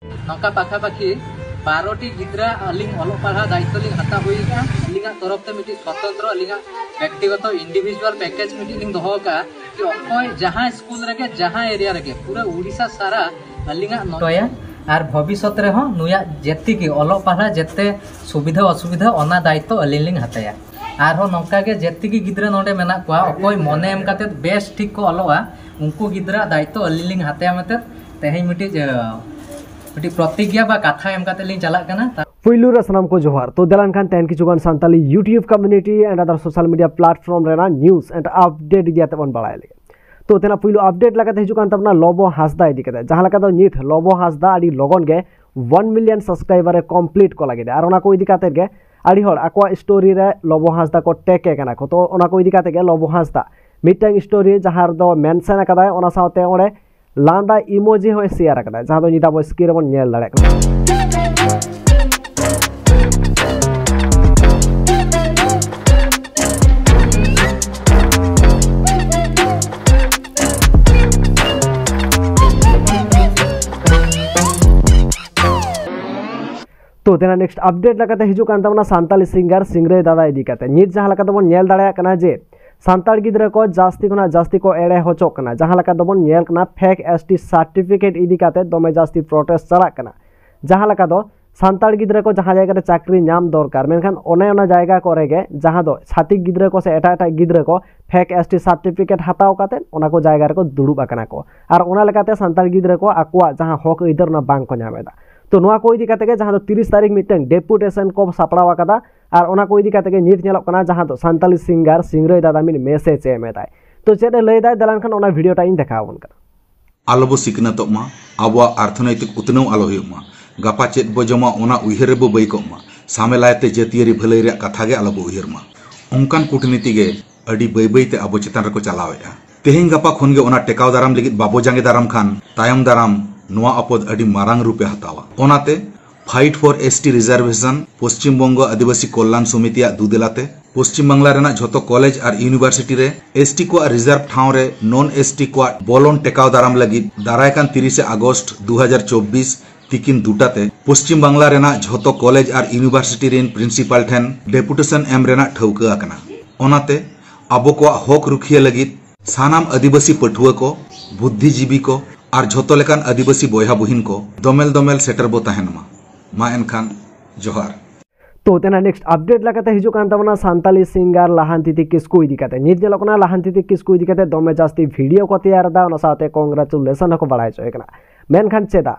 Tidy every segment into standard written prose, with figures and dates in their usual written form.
नौका पाखा पाखी 12टी गिद्रा अलिंग ऑलोग पढ़ा दायित्व लिंग हता हुई का अलिंगा तरफ ते मिटी स्वतंत्र अलिंगा व्यक्तिगत इंडिविजुअल पैकेज मिटी लिंग दोहो का कि अखय जहां स्कूल रगे जहां एरिया रगे पूरा उड़ीसा सारा अलिंगा नोया आर भविष्यत रे हो नुया जेति की ऑलोग पढ़ा जेते सुविधा असुविधा ओना दायित्व अलिंग हताया आर हो नौका के जेति की गिद्रा नोडे मेना कोआ अखय मने एम काते बेस ठीक को ऑलोगा उनको गिद्रा दायित्व अलिंग हताया मते तेहे मिटी प्रतिज्ञा बा कथा एम काते लिंग चला कना पुइलु रे सनाम को जोहार तो दलान खान तेन किचुगान Santali YouTube community and other social media platform रेना न्यूज़ एंड अपडेट दियाते बन बाड़ाय ले तो तेना पुइलु अपडेट लगाते हिजुकान तबना लोबो हासदा इदी कते जहां लगा दो नित लोबो हासदा आडी लगन गे 1 मिलियन सब्सक्राइबर कंप्लीट को लागे आर ओना को इदी काते गे आडी होड़ akwa स्टोरी रे लोबो हासदा को टेके कना को तो ओना को इदी काते गे लोबो हासदा मिटैंग स्टोरी जहां दो मेंशन कदा ओना साथे ओडे लांदा इमोजी हो शेयर कदा जहां दो निता बो स्क्रीन बन नेल दाड़े तो तेना नेक्स्ट अपडेट लगाते हिजू कान तबना सांताली सिंगर सिंगरे दादा इदी काते नित जहां लका दबन नेल दाड़े कना जे सांताल गिद्रा को जास्ती खुना जास्ती को एड़े होचो कना जहां लका दबन नेल कना फेक एसटी सर्टिफिकेट इदी काते दमे जास्ती प्रोटेस्ट चला कना जहां लका दो सांताल गिद्रा को जहां जायगा रे चाकरी नाम दरकार मेनखान ओने ओना जायगा करे गे जहां दो छातिक गिद्रा को से एटा एटा गिद्रा को फेक एसटी सर्टिफिकेट हताव काते ओना को जायगा रे को दुड़ुब आकना को आर ओना लकाते सांताल गिद्रा को आकुआ जहां हक इधर ना बांग को नामेदा तो नोआ को इदी काते गे जहां दो 30 तारीख मिटन डेपुटेशन को सापड़ाव आकादा और ओना को इदी काते गे नित नेलोक कना जहां दो सांताली सिंगर सिंगरे दादा मिन मेसेज एमेदाय तो चेदे लैदाय दलान खान ओना वीडियो टा इन देखावन कना आलोबो सिकनातोमा आबो अर्थनैतिक उतनौ आलो हुयुमा गापा चेद बो जमा ओना उइहर बो बैकोमा सामेलायते जतियारि भलाई रे कथा गे आलोबो उइहरमा ओंकान कूटनीति गे अडी बै बैते आबो चेतान रको चलावेआ तेहें गापा खन गे ओना टेकाव दाराम लगित बाबो जांगे दाराम खान तायम दाराम नोआ अपद अडी मारांग रूपे हतावा ओनाते fight for ST reservation Paschim Banga Adivasi Kalyan Samiti दुदेलाते पश्चिम बांग्ला रेना झोतो कॉलेज और यूनिवर्सिटी रे एसटी को रिजर्व ठाव रे नॉन एसटी को बोलन टेकाव दाराम लगित दारायकान 30 अगस्त 2024 तिकिन दुटाते पश्चिम बांग्ला रेना झोतो कॉलेज और यूनिवर्सिटी रेन प्रिंसिपल ठेन डेपुटेशन एम रेना ठौका आकना ओनाते आबो को हक रुखिया लगित सानाम आदिवासी पठुआ को बुद्धिजीवी को और झोतो लेकान आदिवासी बोया बहिन को दोमेल दोमेल सेटर बो तहनमा मा एनखान जोहार तो तेना नेक्स्ट अपडेट लगाते हिजू कान तबना सांताली सिंगर लाहांती किस्कू इदी काते नित जेलोकना लाहांती किस्कू इदी काते दोमे जास्ती वीडियो को तैयार दा ओना साथे कांग्रेचुलेशन को बड़ाय चोय कना मेनखान चेदा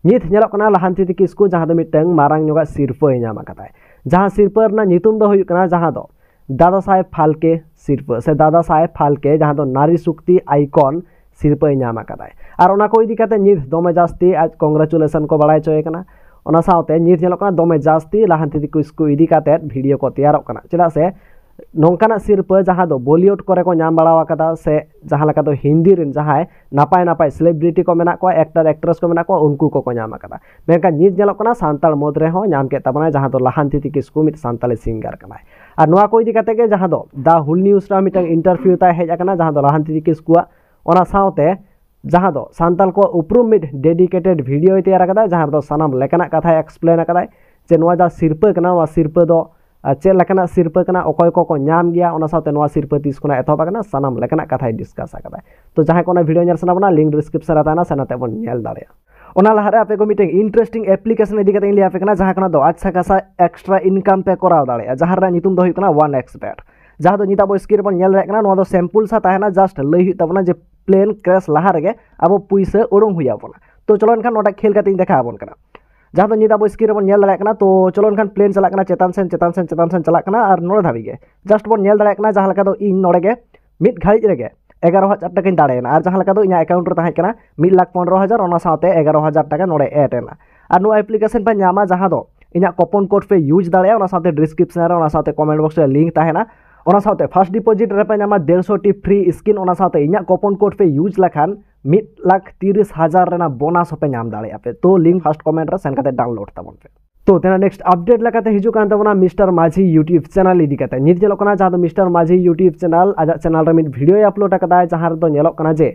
नित जेलोकना लाहांती किस्कू जहां दो मिटंग मारांग नोगा सिरपा नाम काताय जहां सिरपा ना नितुम दो हुयु कना जहां दो दादा साहेब फाल्के सिरपा से दादा साहेब फाल्के जहां दो नारी शक्ति आइकन सिरपा नाम काताय और ओना को इदी काते नित दोमे जास्ती आज कांग्रेचुलेशन को बड़ाय चोय कना ओना साथे नित जेलोकना दोमे जास्ती लाहांती किस्कू इदी काते वीडियो को तैयार कना चेदा से नौकाना सिरपा जहां दो बॉलीवुड करे को नाम बड़ावा कदा से जहां लका दो हिंदी रिन जहां नापाय नापाय सेलिब्रिटी को मेना को एक्टर एक्ट्रेस को मेना को उनको को नाम कदा मेनका नित जेलोक कना सांताल मद रे हो नाम के तबना जहां दो लाहांती किस्कू मिट सांताली सिंगर कना और नोआ को इदी काते के जहां दो दा हुल न्यूज़ रा मिट इंटरव्यू ता हेज आकना जहां दो लाहांती किस्कुआ ओना साथे जहां दो सांताल को उपरुम मिट डेडिकेटेड वीडियो तैयार कदा जहां दो सनाम लेकना कथा एक्सप्लेन कदा जे नोआ जा सिरपा कना वा सिरपा दो चे लेकना सिरपा कना ओकय को नाम गया ओना साथे नोआ सिरपा तीस कोना एथोबा कना सनाम लेकना कथा डिस्कस कदा तो जहां कोना वीडियो नेल सना बना लिंक डिस्क्रिप्शन रे ताना सनाते बन नेल दाड़े ओना लहारे आपे को मिटिंग इंटरेस्टिंग एप्लीकेशन इदी कते लिया पे कना जहां कना दो अच्छा खासा एक्स्ट्रा इनकम पे कराव दाड़े जहां रा नितुम दो हुई कना 1xbet जहां दो निता बो स्क्रीन बन नेल रे कना नोआ दो सैंपल सा ताहेना जस्ट लई हुई तबना जे प्लेन क्रैश लहा रे अब पुइसे उडुंग हुई आबोना तो चलो एनखान नोटा खेल कते देखा आबोन कना जहां दो निता बो स्क्रीन बन नेल दाड़े कना तो चलो एनखान प्लेन चला कना चेतान सेन चला कना और नोड़े धाबी गे जस्ट बन नेल दाड़े कना जहां लका दो इन नोड़े गे मिड घाड़ी रेगे 11,000 टाका दाड़ेना और जहां लका दो इना अकाउंट रे ताहें कना 1,15,000 ओना साथे 11,000 टाका नोड़े एड एना और नो एप्लीकेशन पे नामा जहां दो इना कूपन कोड पे यूज दाड़े ओना साथे डिस्क्रिप्शन रे ओना साथे कमेंट बॉक्स रे लिंक ताहेना ओना साथे फर्स्ट डिपॉजिट रे पे नामा 150 टी फ्री स्किन ओना साथे इना कूपन कोड पे यूज लखान 1,30,000 रेना बोनस पे नाम दाड़े पे तो लिंक फर्स्ट कमेंट रे सेंड करते डाउनलोड ताबन पे तो तेना नेक्स्ट अपडेट लगाते हिजू कान तबना मिस्टर माझी यूट्यूब चैनल इदी काते नित जेलोक कना जहां दो मिस्टर माझी यूट्यूब चैनल आज चैनल रे मिट वीडियो अपलोड कदा जहां दो नेलोक कना जे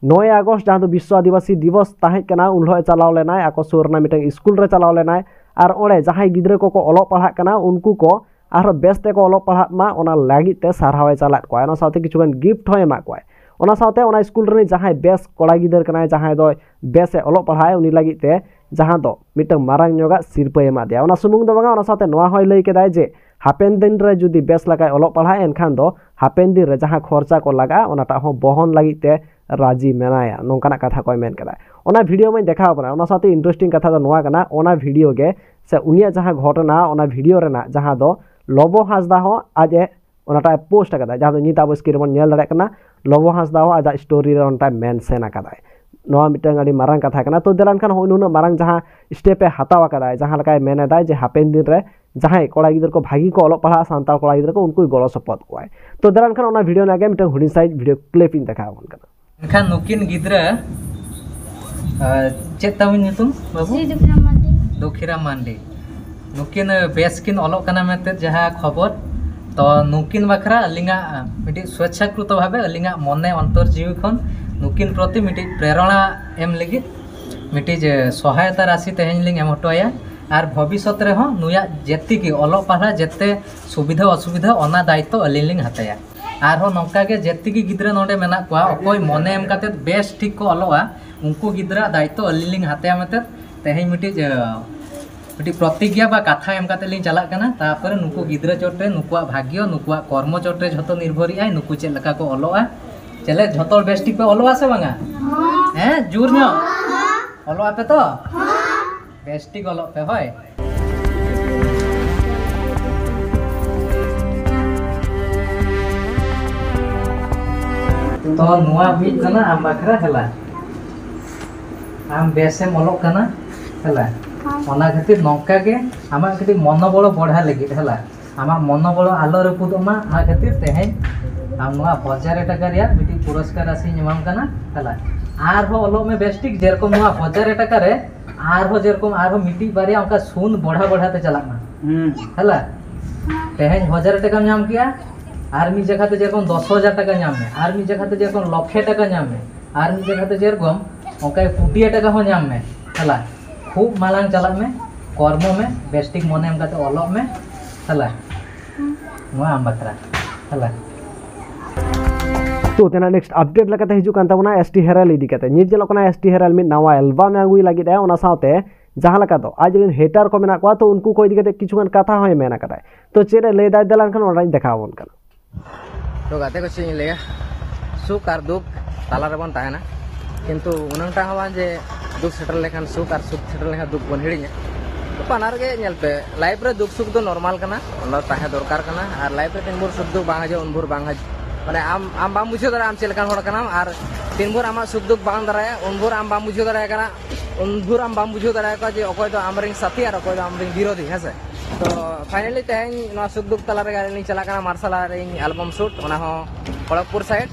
9 আগस्ट जहाँ विश्व आदिवासी दिवस तहकना उन चलाव लेना आको सुर मिटन स्कूल रे चलाव लेना और ओंडे जहाँ गिद्रा को ओलो पढ़ा उनको को आरो बेस्ते को ओलो पढ़ा मा ओना लागित ते सारहावे चलात को ओना साथे किछुगान गिफ्ट होय एमा को ओना साथे ओना स्कूल रे जहाँ बेस कोड़ा गिदर कना जहाँ दो बेसे ओलो पढ़ाए उनी लागित ते जहाँ दो मिटन मारांग ñoga सिरपा एमा दिया ओना सुमुंग दो बांगा ओना साथे नोआ होय लई केदाय जे हापेन दिन रे जुदी बेस लगाय ओलो पढ़ाए एनखान दो हापेन दिन रे जहाँ खर्चा को लगा ओनाटा हो बहन लागित ते राजी मेनाया नोंकाना कथा कोय मेन कदा ओना वीडियो में देखाव कना ओना साथे इंटरेस्टिंग कथा दो नोआ कना ओना वीडियो के से उनिया जहाँ घटना ओना वीडियो रेना जहाँ दो लबो हासदा हो आज ओनाटा पोस्ट कदा जहाँ दो नित अब स्क्रीन बन नेल दाड़े कना लबो हासदा हो आज स्टोरी रे ओनटा मेंशन कदा नोआ मिटन आडी मारांग कथा कना तो देलान खान हो नुना मारांग जहाँ स्टेप हतावा कदा जहाँ लकाय मेने दा जे हापेन दिन रे जहाँ कोड़ा गिदर को भागी को ओलो पढ़ा सांताल कोड़ा गिदर को उनको गलो सपोर्ट कोय तो देलान खान ओना वीडियो लागे मिटन हुडी साइड वीडियो क्लिपिंग देखावन कना एनखान नुकिन गिद्रा चेत तामिन नितुम बाबू दुखिरा मांडे नुकिन बेस किन ओलोक कना मेते जहाँ खबर तो नुकिन बखरा अलिंगा मिटी स्वेच्छाकृत भावे अलिंगा मने अंतर जीवी खन नुकिन प्रति मिटी प्रेरणा एम लगी मिटी जे सहायता राशि तेहेन लिंग एम हटोया और भविष्य रे हो नुया जेति की ओलोक पढ़ा जेते सुविधा असुविधा ओना दायित्व अलिंग लिंग हताया और हो नौका के जेति की गिद्रा नोडे मेना कोआ अकोय मने एम काते बेस ठीक को ओलोआ उनको गिद्रा दायित्व अलिंग लिंग हताया मते तेहेन मिटी प्रतिज्ञा बा कथा एम काते लिंग चला कना तापर नुकु गिद्रा चोटे नुकुआ भाग्य नुकुआ कर्म चोटे झतो निर्भरी आय नुकु चेल लका को ओलोआ चले झतो बेस ठीक पे ओलोआ से बांगा हैं जोर नो ओलोआ पे तो बेस ठीक ओलो पे होय तो नुआ भी कना आम बखरा हला आम बेसे मोलोक कना हला ओना खातिर नौका के आमा खातिर मनोबल बढ़ा लगी हला आमा मनोबल आलो रपुदमा आ खातिर तेहे आम नुआ 1000 टाका रिया मिटी पुरस्कार राशि निमाम कना हला आर हो ओलो में बेस्टिक जेरकम नुआ 1000 टाका रे आर हो जेरकम आर हो मिटी बारिया उनका सुन बढ़ा बढ़ाते चलाना हला तेहे 1000 टाका नाम किया आर मी जगह ते जेरकम 10000 टाका नाम में आर मी जगह ते जेरकम लक्षे टाका नाम में आर मी जगह ते जेरकम ओका 2 टाका हो नाम में हला खूब मालांग चला में कर्म में बेस्टिक मने एम काते ओलो में हला नुआ आम बखरा हला तो तेना नेक्स्ट अपडेट लकाते हिजु कान ताबना एसटी हेराल इदी काते नित जेलो कना एसटी हेराल में नवा एल्बम आगुई लागि दे ओना साथे जहाँ लका तो आज रिन हेटर को मेना को तो उनको को इदी काते किछुगान कथा होय मेना काते तो चेरे ले दाय दलान खान ओराई देखावन कना तो गाते को सिंग लेया सुख और दुख ताला रे बन ताहेना किंतु उनंगटा हवा जे दुख सेटल लेखान सुख और सुख सेटल लेखान दुख बन हिड़िया तो पानार के नेल पे लाइफ रे दुख सुख दो नॉर्मल कना ओना ताहे दरकार कना और लाइफ रे तीन भोर सुख दुख बांग जे उनभोर बांग माने आम बाम बुझो दरा आम चेलकान होड़ कना और तीन भोर आमा सुख दुख बांग दराया उनभोर आम बाम बुझो दराया कना उनभोर आम बाम बुझो दराया का जे अकोय तो आमरिंग साथी और अकोय तो आमरिंग विरोधी हेसे तो फाइनली तेहेन नो सुख दुख तला रे गाली चला कना मार्शल आर्ट एल्बम शूट ओना हो खड़गपुर साइड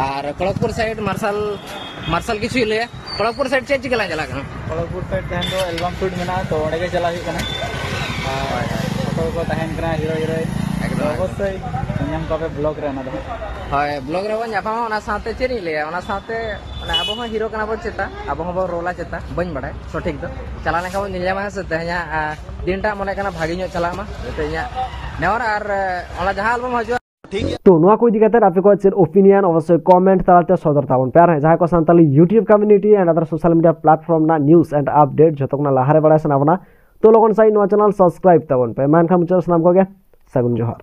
और खड़गपुर साइड मार्शल किछु ले खड़गपुर साइड चेक चिकला चला कना खड़गपुर साइड तेहेन दो एल्बम शूट मेना तो ओडे के चला हुई कना और को तेहेन कना हीरो हीरोइन एकदम अवश्य नियम का ब्लॉग रे ना दो हाय ब्लॉग रे वन जापा ओना साथे चेरी ले ओना साथे ओना अब हो हीरो कना बो चेता अब हो रोला चेता बन बड़ाय सठिक दो चला लेखा निलेमा से तेहया दिनटा मने कना भागी नो चला मा तेहया नेवर और ओना जहां एल्बम हजो तो नोआ को इदी काते आपे को चेर ओपिनियन अवश्य कमेंट तालते सदर ताबन प्यार है जहां को Santali YouTube community and other social media platform ना न्यूज़ एंड अपडेट जतकना लाहारे बड़ा सनाबना तो लोगन साइ नोआ चैनल सब्सक्राइब ताबन पे मान खा मुचर नाम को गे सगुन जोहर।